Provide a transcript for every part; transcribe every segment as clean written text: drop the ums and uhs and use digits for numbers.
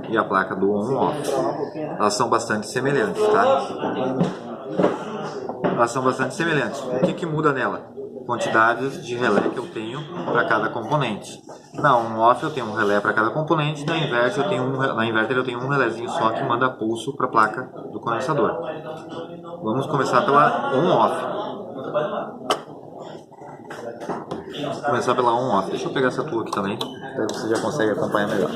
e a placa do on-off. Elas são bastante semelhantes, tá? Elas são bastante semelhantes. O que muda nela? Quantidades de relé que eu tenho para cada componente. Na on-off eu tenho um relé para cada componente, na inverter eu tenho um relézinho só que manda pulso para a placa do condensador. Vamos começar pela on-off. Começar pela on-off. Deixa eu pegar essa tua aqui também, daí você já consegue acompanhar melhor.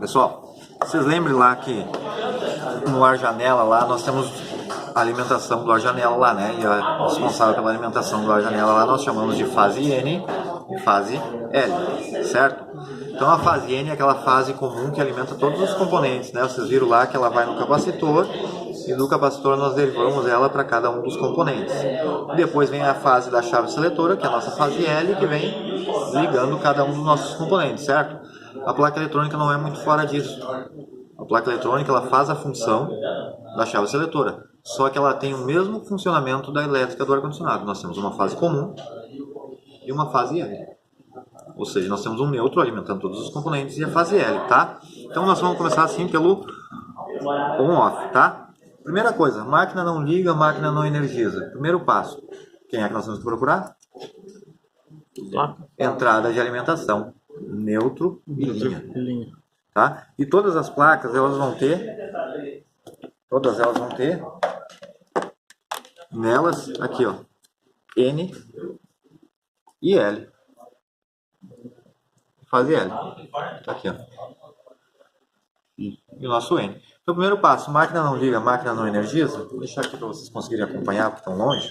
Pessoal, vocês lembrem lá que no ar-janela lá nós temos a alimentação do ar-janela lá, né? E a responsável pela alimentação do ar-janela lá nós chamamos de fase N e fase L, certo? Então a fase N é aquela fase comum que alimenta todos os componentes, né? Vocês viram lá que ela vai no capacitor e do capacitor nós derivamos ela para cada um dos componentes. Depois vem a fase da chave seletora, que é a nossa fase L, que vem ligando cada um dos nossos componentes, certo? A placa eletrônica não é muito fora disso. A placa eletrônica ela faz a função da chave seletora, só que ela tem o mesmo funcionamento da elétrica do ar-condicionado. Nós temos uma fase comum e uma fase L. Ou seja, nós temos um neutro alimentando todos os componentes e a fase L, tá? Então nós vamos começar assim pelo on-off, tá? Primeira coisa, máquina não liga, máquina não energiza. Primeiro passo, quem é que nós temos que procurar? Entrada de alimentação, neutro e linha. Tá? E todas as placas elas vão ter nelas aqui, ó, N e L. Fase L. Tá aqui, ó. E o nosso N. Então, o primeiro passo, máquina não liga, máquina não energiza. Vou deixar aqui para vocês conseguirem acompanhar, porque estão longe.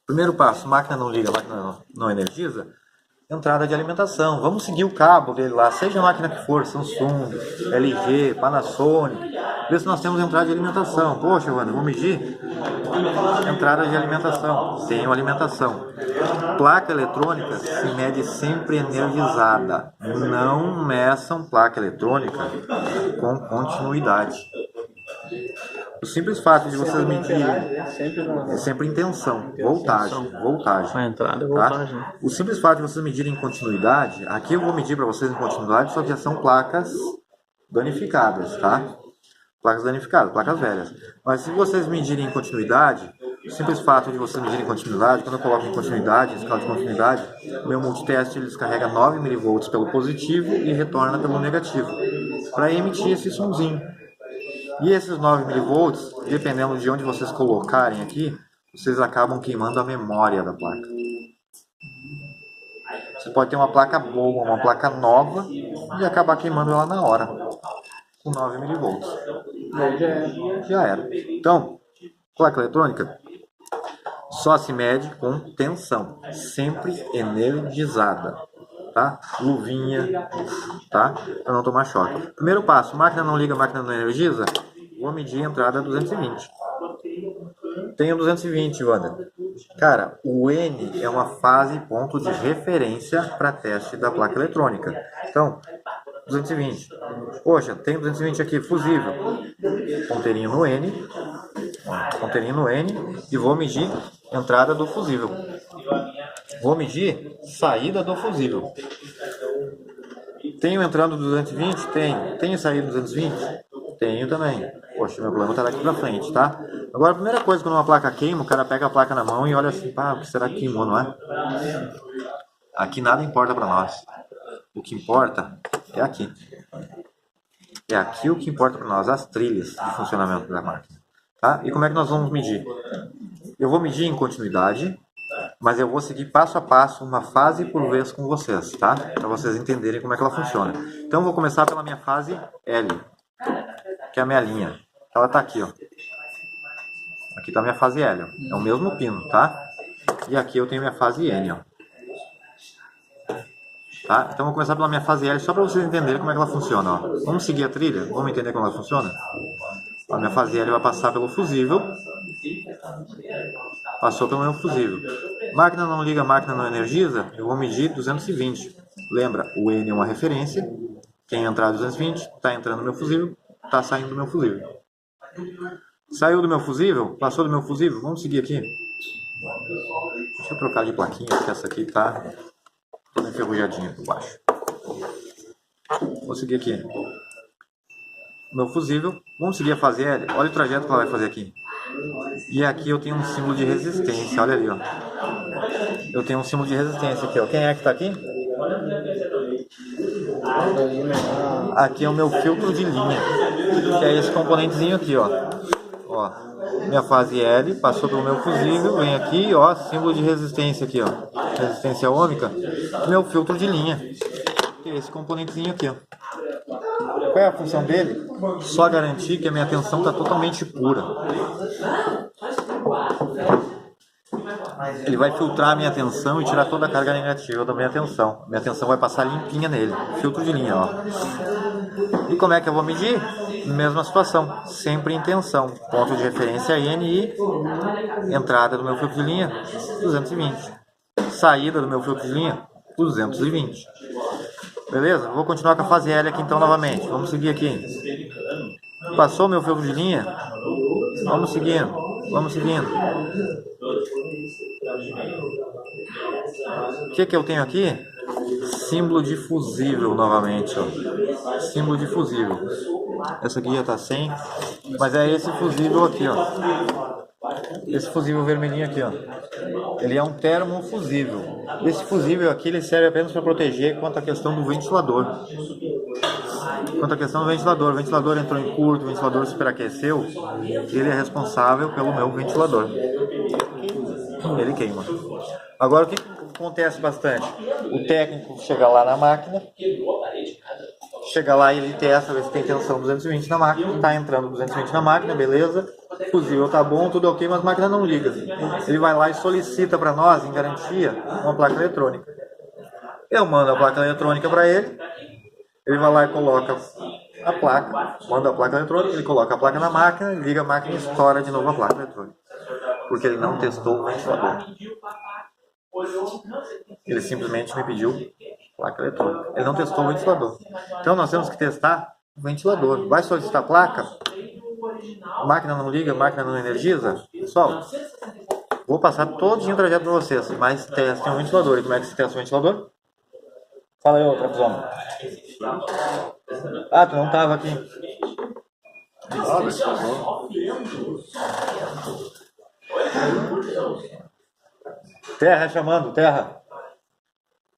Primeiro passo, máquina não liga, máquina não energiza. Entrada de alimentação. Vamos seguir o cabo dele lá, seja a máquina que for, Samsung, LG, Panasonic. Vê se nós temos entrada de alimentação. Poxa, Wanda, vou medir. Entrada de alimentação. Tenho alimentação. Placa eletrônica se mede sempre energizada. Não meçam placa eletrônica com continuidade. O simples fato de vocês medirem é sempre intenção, voltagem. A entrada e voltagem. Tá? O simples fato de vocês medirem continuidade, aqui eu vou medir para vocês em continuidade, só que já são placas danificadas, tá? Placas danificadas, placas velhas. Mas se vocês medirem em continuidade, o simples fato de vocês medirem em continuidade, quando eu coloco em continuidade, em escala de continuidade, o meu multiteste ele descarrega 9 mV pelo positivo e retorna pelo negativo, para emitir esse somzinho. E esses 9 mV, dependendo de onde vocês colocarem aqui, vocês acabam queimando a memória da placa. Você pode ter uma placa boa, uma placa nova, e acabar queimando ela na hora, com 9 mV. Já era. Então, placa eletrônica só se mede com tensão, sempre energizada. Tá? Luvinha, tá? Para não tomar choque. Primeiro passo, máquina não liga, máquina não energiza. Vou medir a entrada 220. Tenho 220, Wanda. Cara, o N é uma fase ponto de referência para teste da placa eletrônica. Então, 220. Poxa, tem 220 aqui, fusível. Ponteirinho no N. Ponteirinho no N. E vou medir entrada do fusível. Vou medir saída do fusível. Tenho entrando 220? Tenho. Tenho saída 220? Tenho também. Poxa, meu problema está daqui para frente, tá? Agora, a primeira coisa, quando uma placa queima, o cara pega a placa na mão e olha assim, pá, o que será que queimou, não é? Aqui nada importa para nós. O que importa é aqui. É aqui o que importa para nós, as trilhas de funcionamento da máquina. Tá? E como é que nós vamos medir? Eu vou medir em continuidade, mas eu vou seguir passo a passo, uma fase por vez com vocês, tá? Para vocês entenderem como é que ela funciona. Então, eu vou começar pela minha fase L, que é a minha linha. Ela está aqui, ó. Aqui está a minha fase L, ó. É o mesmo pino, tá? E aqui eu tenho minha fase N, ó. Tá? Então, eu vou começar pela minha fase L, só para vocês entenderem como é que ela funciona, ó. Vamos seguir a trilha? Vamos entender como ela funciona? A minha fase L vai passar pelo fusível. Passou pelo meu fusível. Máquina não liga, máquina não energiza. Eu vou medir 220. Lembra, o N é uma referência. Quem entrar 220, está entrando no meu fusível, está saindo do meu fusível. Saiu do meu fusível, passou do meu fusível. Vamos seguir aqui. Deixa eu trocar de plaquinha, porque essa aqui está toda enferrujadinha por baixo. Vou seguir aqui. Meu fusível. Vamos seguir a fase L. Olha o trajeto que ela vai fazer aqui. E aqui eu tenho um símbolo de resistência. Olha ali, ó. Eu tenho um símbolo de resistência aqui, ó. Quem é que tá aqui? Aqui é o meu filtro de linha. Que é esse componentezinho aqui, ó. Ó. Minha fase L passou pelo meu fusível. Vem aqui, ó. Símbolo de resistência aqui, ó. Resistência ômica. Meu filtro de linha. Que é esse componentezinho aqui, ó. Qual é a função dele? Só garantir que a minha tensão está totalmente pura. Ele vai filtrar a minha tensão e tirar toda a carga negativa da minha tensão. Minha tensão vai passar limpinha nele. Filtro de linha, ó. E como é que eu vou medir? Mesma situação. Sempre em tensão. Ponto de referência N e entrada do meu filtro de linha, 220. Saída do meu filtro de linha, 220. Beleza? Vou continuar com a fase L aqui então novamente. Vamos seguir aqui. Passou meu filtro de linha. Vamos seguindo. Vamos seguindo. O que eu tenho aqui? Símbolo de fusível novamente, ó. Símbolo de fusível. Essa aqui já tá sem. Mas é esse fusível aqui, ó. Esse fusível vermelhinho aqui, ó. Ele é um termofusível. Esse fusível aqui ele serve apenas para proteger quanto à questão do ventilador. Quanto à questão do ventilador. O ventilador entrou em curto, o ventilador superaqueceu. Ele é responsável pelo meu ventilador. Ele queima. Agora o que acontece bastante? O técnico chega lá na máquina. Chega lá e ele testa, vê se tem tensão 220 na máquina. Tá entrando 220 na máquina, beleza. O fusível tá bom, tudo ok, mas a máquina não liga. Ele vai lá e solicita para nós, em garantia, uma placa eletrônica. Eu mando a placa eletrônica para ele. Ele vai lá e coloca a placa, manda a placa eletrônica, ele coloca a placa na máquina, liga a máquina e estoura de novo a placa eletrônica. Porque ele não testou o ventilador. Ele simplesmente me pediu placa eletrônica. Ele não testou o ventilador. Então nós temos que testar o ventilador. Vai solicitar a placa? A máquina não liga, a máquina não energiza? Pessoal, vou passar todinho o trajeto para vocês, mas testem o ventilador. E como é que se testa o ventilador? Fala aí, outra pessoa. Ah, tu não tava aqui. Terra chamando, terra.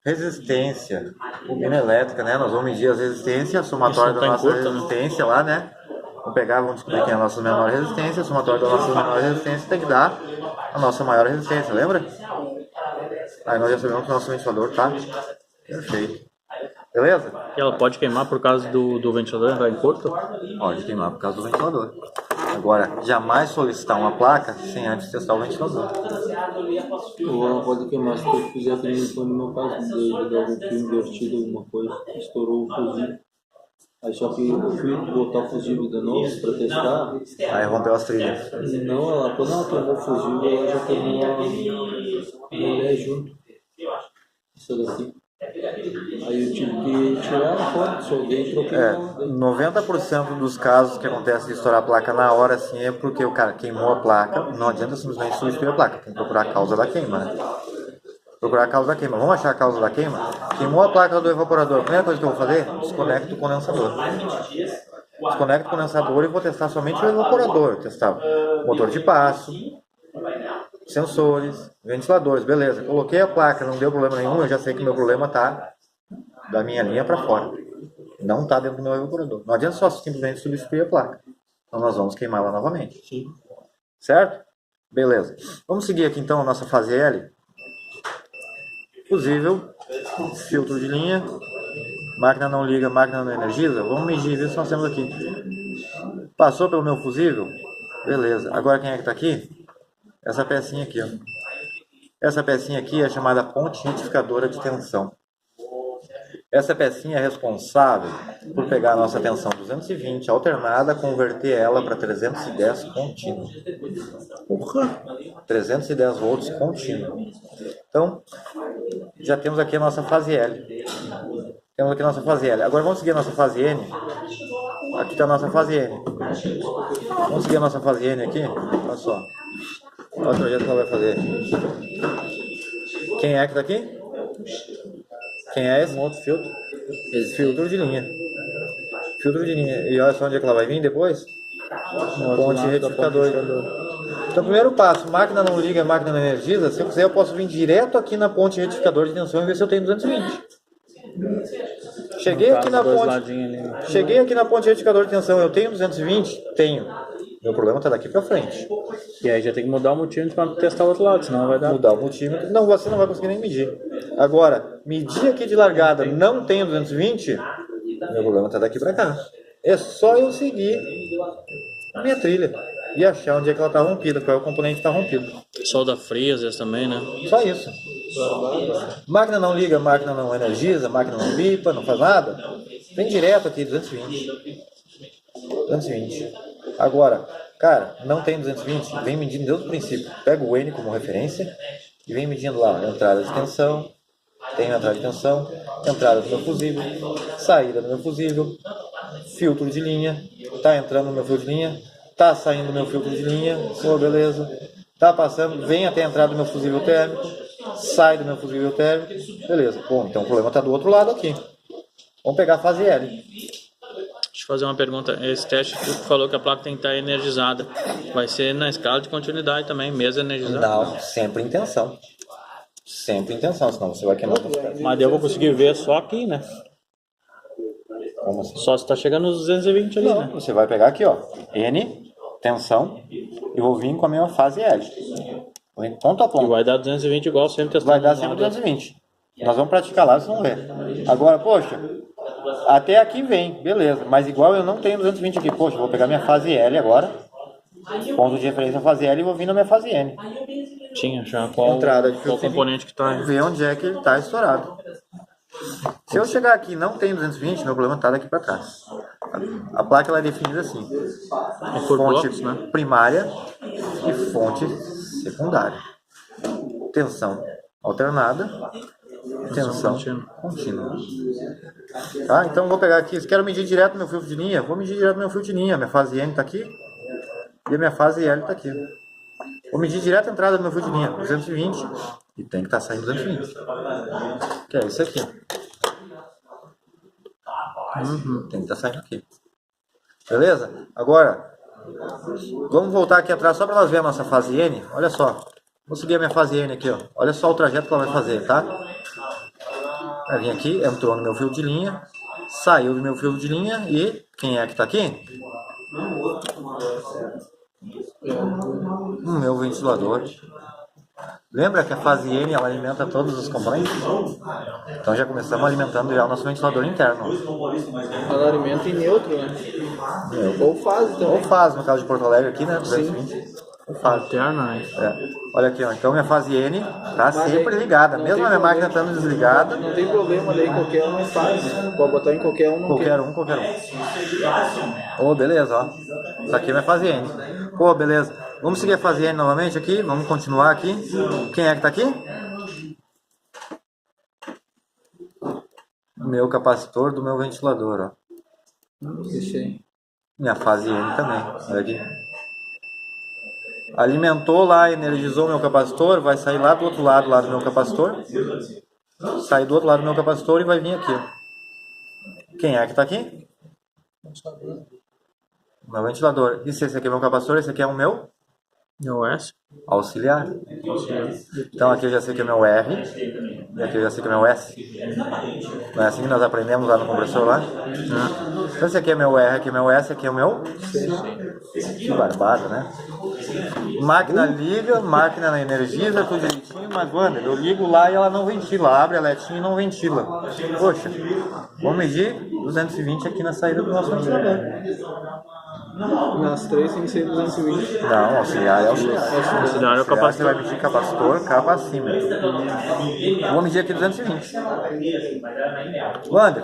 Resistência. Bobina elétrica, né? Nós vamos medir as resistências, a somatória da nossa resistência lá, né? Vamos pegar, vamos descobrir quem é a nossa menor resistência. A somatória da nossa menor resistência tem que dar a nossa maior resistência, lembra? Aí nós já sabemos que o nosso ventilador tá perfeito. Beleza? E ela pode queimar por causa do ventilador entrar em curto? Pode queimar por causa do ventilador. Agora, jamais solicitar uma placa sem antes testar o ventilador. Ou ela pode queimar se eu fizer aquele no meu caso, de algum fio invertido, alguma coisa, estourou o fusível. Aí só que eu fui botar o fusível de novo para testar. Aí rompeu as trilhas. Não, quando ela queimou o fusível, ela já queimou a mulher junto. Isso daqui. Aí eu tive que tirar a foto, soltei e troquei. 90% dos casos que acontece de estourar a placa na hora assim é porque o cara queimou a placa. Não adianta simplesmente substituir a placa, tem que procurar a causa da queima, né? Procurar a causa da queima. Vamos achar a causa da queima? Queimou a placa do evaporador. A primeira coisa que eu vou fazer? Desconecto o condensador. Desconecto o condensador e vou testar somente o evaporador. Testar motor de passo, sensores, ventiladores, beleza. Coloquei a placa, não deu problema nenhum, eu já sei que o meu problema está da minha linha para fora. Não está dentro do meu evaporador. Não adianta só simplesmente substituir a placa. Então nós vamos queimá-la novamente. Certo? Beleza. Vamos seguir aqui então a nossa fase L. Fusível, filtro de linha, máquina não liga, máquina não energiza. Vamos medir, ver se nós temos aqui. Passou pelo meu fusível? Beleza. Agora quem é que está aqui? Essa pecinha aqui, ó. Essa pecinha aqui é chamada ponte retificadora de tensão. Essa pecinha é responsável por pegar a nossa tensão 220 alternada, converter ela para 310 contínua. 310 volts contínua. Então, já temos aqui a nossa fase L. Temos aqui a nossa fase L. Agora vamos seguir a nossa fase N. Aqui está a nossa fase N. Vamos seguir a nossa fase N aqui. Olha só. Olha o projeto que ela vai fazer. Quem é que está aqui? Quem é esse? Um outro filtro. Esse filtro de linha. Filtro de linha. E olha só onde é que ela vai vir depois? Ponte retificador. Então, primeiro passo, máquina não liga, máquina não energiza. Se eu quiser, eu posso vir direto aqui na ponte retificador de tensão e ver se eu tenho 220. Cheguei aqui na ponte. Cheguei aqui na ponte retificador de tensão, eu tenho 220? Tenho. Meu problema está daqui para frente. E aí já tem que mudar o multímetro para testar o outro lado, senão vai dar. Mudar o multímetro. Não, você não vai conseguir nem medir. Agora, medir aqui de largada, não tenho 220, meu problema está daqui para cá. É só eu seguir a minha trilha e achar onde é que ela está rompida, qual é o componente que está rompido. Solda fria às vezes também, né? Só isso. Máquina não liga, máquina não energiza, máquina não limpa, não faz nada. Vem direto aqui, 220. 220. Agora, cara, não tem 220, vem medindo desde o princípio. Pega o N como referência e vem medindo lá, entrada de tensão, tem entrada de tensão, entrada do meu fusível, saída do meu fusível, filtro de linha, tá entrando no meu filtro de linha, tá saindo do meu filtro de linha, oh, beleza, tá passando, vem até a entrada do meu fusível térmico, sai do meu fusível térmico, beleza. Bom, então o problema tá do outro lado aqui. Vamos pegar a fase L. Deixa eu fazer uma pergunta. Esse teste que tu falou que a placa tem que estar energizada. Vai ser na escala de continuidade também, mesmo energizada? Não, sempre em tensão. Sempre em tensão, senão você vai queimar o tensão. Mas eu vou conseguir ver só aqui, né? Como assim? Só se tá chegando nos 220 ali, Não, né? você vai pegar aqui, ó, N, tensão, e vou vir com a mesma fase L. Vou vir ponto a E ponto. vai dar 220 igual sempre testando. Vai dar sempre 220. Nós vamos praticar lá, vocês vão ver. Agora, poxa, até aqui vem, beleza. Mas igual eu não tenho 220 aqui. Poxa, vou pegar minha fase L agora. Ponto de referência fase L e vou vir na minha fase N. Tinha já qual, Entrada de qual filtro componente que tá. Ver onde é que ele está estourado. Se eu chegar aqui e não tem 220, meu problema está daqui para trás. A placa ela é definida assim: É por fonte blocos, né? primária e fonte secundária. Tensão alternada, tensão contínua. Tá? Então vou pegar aqui, se quero medir direto meu filtro de linha, vou medir direto meu filtro de linha. Minha fase N está aqui e a minha fase L está aqui. Vou medir direto a entrada do meu filtro de linha, 220, e tem que estar saindo 220. Que é isso aqui. Tem que estar saindo aqui. Beleza? Agora, vamos voltar aqui atrás só para nós ver a nossa fase N. Olha só. Vou seguir a minha fase N aqui, ó. Olha só o trajeto que ela vai fazer, tá? Vai vir aqui, entrou no meu fio de linha, saiu do meu fio de linha e quem é que está aqui? O meu ventilador. Lembra que a fase N ela alimenta todos os componentes? Então já começamos alimentando já o nosso ventilador interno. Ela alimenta em neutro, né? Ou fase também. Ou fase, no caso de Porto Alegre aqui, né? 220. Ou fase. Alterna, né? É. Olha aqui, ó. Então minha fase N tá sempre ligada. Mesmo a minha máquina estando desligada. Não tem problema, daí qualquer um faz. Pode botar em qualquer um. Qualquer um. Ô, beleza, ó. Isso aqui é minha fase N. Pô, beleza. Vamos seguir a fase N novamente aqui. Vamos continuar aqui. Quem é que tá aqui? Meu capacitor do meu ventilador, ó. Deixei. Minha fase N também. Olha aqui. Alimentou lá, energizou meu capacitor, vai sair lá do outro lado lá do meu capacitor. Sai do outro lado do meu capacitor e vai vir aqui. Quem é que está aqui? Meu ventilador. E se esse aqui é meu capacitor, esse aqui é o meu OS? auxiliar. Então aqui eu já sei que é meu R. E aqui eu já sei que é meu S. Não é assim que nós aprendemos lá no compressor lá? Então esse aqui é meu R, aqui é meu S, aqui é o meu... Que barbada, né? Máquina liga, máquina energiza, tudo direitinho, mas Wander, eu ligo lá e ela não ventila, abre a letinha e não ventila. Poxa, vamos medir 220 aqui na saída do nosso ventilador. Nas três tem que ser 220. Não, auxiliar é auxiliar. Auxiliar é o capacitor. Você vai medir capacitor, capacímetro. Vou medir aqui 220. Wander,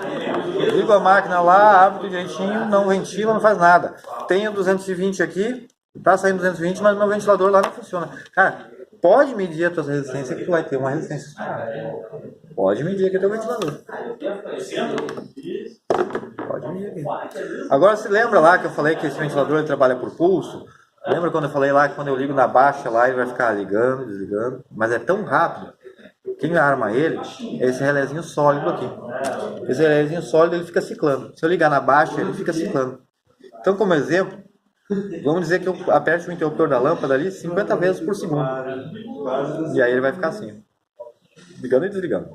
ligo a máquina lá, abre tudo direitinho, não ventila, não faz nada. Tenho 220 aqui, tá saindo 220, mas meu ventilador lá não funciona. Cara, pode medir a tua resistência que tu vai ter uma resistência. Pode medir aqui o teu ventilador. Pode medir aqui. Agora se lembra lá que eu falei que esse ventilador ele trabalha por pulso? Lembra quando eu falei lá que quando eu ligo na baixa lá ele vai ficar ligando, desligando? Mas é tão rápido Quem arma ele é esse relézinho sólido aqui. Esse relézinho sólido ele fica ciclando. Se eu ligar na baixa, ele fica ciclando. Então, como exemplo, vamos dizer que eu aperte o interruptor da lâmpada ali 50 vezes por segundo. E aí ele vai ficar assim, ligando e desligando.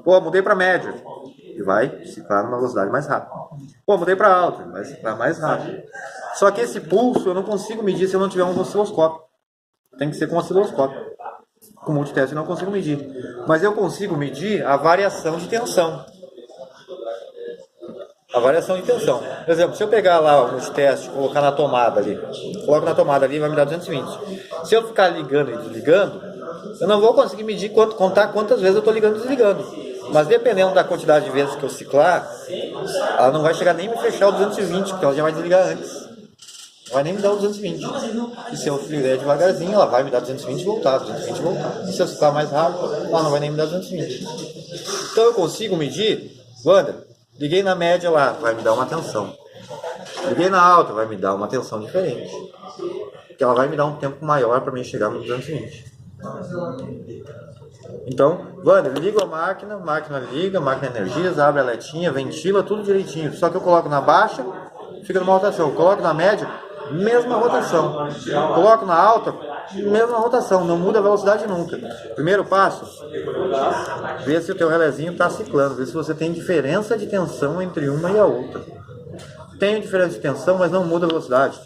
Pô, mudei para média. E vai ciclar numa velocidade mais rápida. Pô, mudei para alta. Vai ciclar mais rápido. Só que esse pulso eu não consigo medir se eu não tiver um osciloscópio. Tem que ser com osciloscópio. Com multiteste eu não consigo medir. Mas eu consigo medir a variação de tensão. A variação de tensão. Por exemplo, se eu pegar lá o multiteste e colocar na tomada ali, coloco na tomada ali, vai me dar 220. Se eu ficar ligando e desligando, eu não vou conseguir medir contar quantas vezes eu estou ligando e desligando. Mas dependendo da quantidade de vezes que eu ciclar, ela não vai chegar nem me fechar o 220, porque ela já vai desligar antes. Não vai nem me dar o 220. E se eu fizer devagarzinho, ela vai me dar 220 e voltar, 220 e voltar. E se eu ciclar mais rápido, ela não vai nem me dar 220. Então eu consigo medir, Wander, liguei na média lá, vai me dar uma tensão. Liguei na alta, vai me dar uma tensão diferente. Porque ela vai me dar um tempo maior para mim chegar no 220. Então, Wander, ligo a máquina liga, máquina energiza, abre a letinha, ventila, tudo direitinho. Só que eu coloco na baixa, fica numa rotação. Eu coloco na média, mesma rotação. Coloco na alta, mesma rotação. Não muda a velocidade nunca. Primeiro passo, vê se o teu relézinho está ciclando. Vê se você tem diferença de tensão entre uma e a outra. Tem diferença de tensão, mas não muda a velocidade.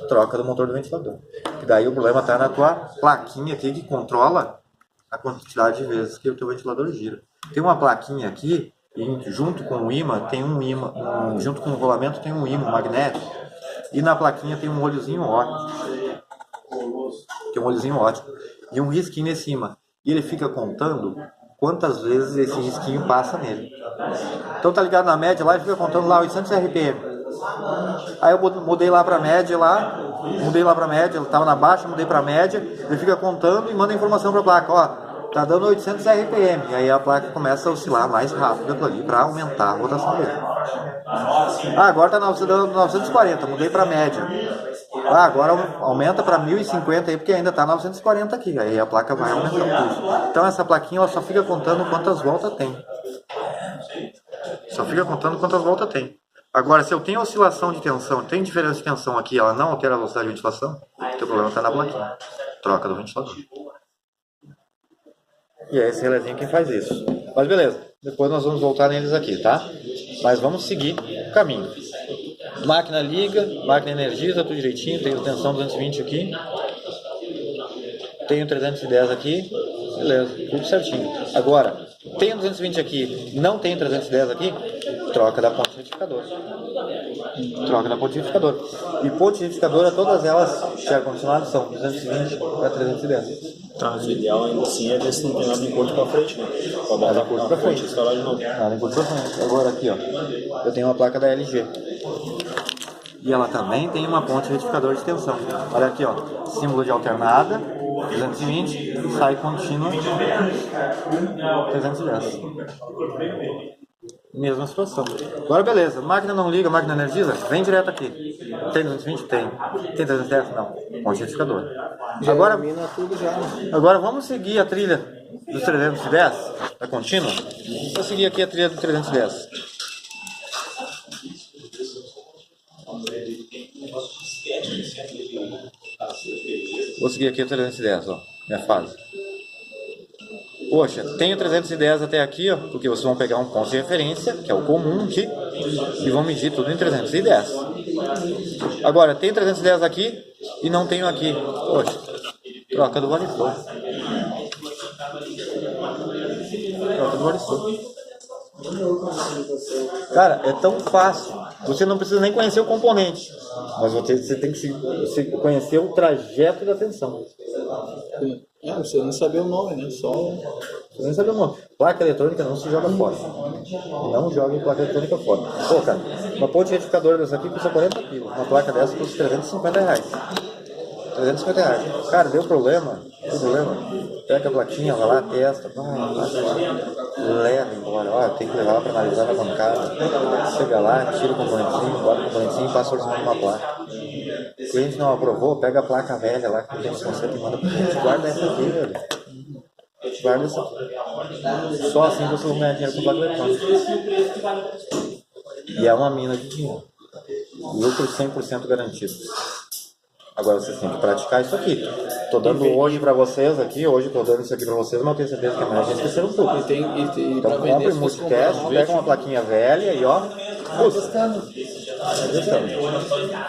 Troca do motor do ventilador. E daí o problema está na tua plaquinha aqui que controla a quantidade de vezes que o teu ventilador gira. Tem uma plaquinha aqui, e junto com o ímã, tem um ímã, junto com o rolamento tem um ímã magnético, e na plaquinha tem um olhozinho óptico. Tem um olhozinho óptico e um risquinho nesse ímã. E ele fica contando quantas vezes esse risquinho passa nele. Então tá ligado na média lá e fica contando lá 800 RPM. Aí eu mudei lá pra média lá, ele tava na baixa, mudei pra média, ele fica contando e manda informação pra placa, ó, tá dando 800 RPM. E aí a placa começa a oscilar mais rápido ali pra aumentar a rotação dele. Ah, agora tá dando 940, mudei pra média. Ah, agora aumenta para 1050 aí, porque ainda tá 940 aqui. Aí a placa vai aumentar o pulso. Então essa plaquinha ela só fica contando quantas voltas tem. Agora, se eu tenho oscilação de tensão, tem diferença de tensão aqui, ela não altera a velocidade de ventilação, o teu problema está na plaquinha. Troca do ventilador. E é esse relézinho que faz isso. Mas beleza, depois nós vamos voltar neles aqui, tá? Mas vamos seguir o caminho. Máquina liga, máquina energiza, tudo direitinho, tenho tensão 220 aqui. Tenho 310 aqui, beleza, tudo certinho. Agora, tenho 220 aqui, não tenho 310 aqui, troca da ponte retificadora. E ponte retificadora, todas elas, de ar-condicionado, são 220 para 310. Tá, o ideal ainda assim é ver se não tem nada em curto pra frente, né? Pra botar curto pra frente, instalar de novo. Nada em curto pra frente. Agora aqui, ó, eu tenho uma placa da LG. E ela também tem uma ponte retificadora de tensão. Olha aqui, ó, símbolo de alternada, 220, e sai contínua, 310. Mesma situação. Agora beleza, máquina não liga, máquina energiza, vem direto aqui. Tem 220? Tem. Tem 310? Não. Ponte retificadora. Agora vamos seguir a trilha dos 310, da contínua. Vou seguir aqui a trilha do 310. Vou seguir aqui o 310, ó, minha fase. Poxa, tenho 310 até aqui, ó, porque vocês vão pegar um ponto de referência, que é o comum aqui, e vão medir tudo em 310. Agora, tenho 310 aqui e não tenho aqui. Poxa, troca do variflow. Cara, é tão fácil. Você não precisa nem conhecer o componente, mas você tem que conhecer o trajeto da tensão. Você não sabia o nome, né? Você nem sabe o nome. Placa eletrônica não se joga fora. Não jogue placa eletrônica fora. Pô, cara, uma ponte retificadora dessa aqui custa 40 quilos. Uma placa dessa custa 350 reais. 350 reais. Cara, deu problema. Pega a plaquinha, vai lá, testa. Leva embora. Ó, tem que levar lá para analisar na bancada. Chega lá, tira o componentezinho, bota o componentezinho e passa por cima de uma placa. O cliente não aprovou, pega a placa velha lá que tem no conceito e manda pro cliente. Guarda essa aqui, velho. Guarda essa aqui. Só assim vocês vão ganhar dinheiro com placa eletrônica. E é uma mina de dinheiro. Lucro 100% garantido. Agora vocês têm que praticar isso aqui. Tô dando hoje pra vocês aqui, hoje tô dando isso aqui pra vocês, mas eu tenho certeza que amanhã a gente esqueceram tudo. Então compre multicast, pega uma plaquinha velha e ó. Testando.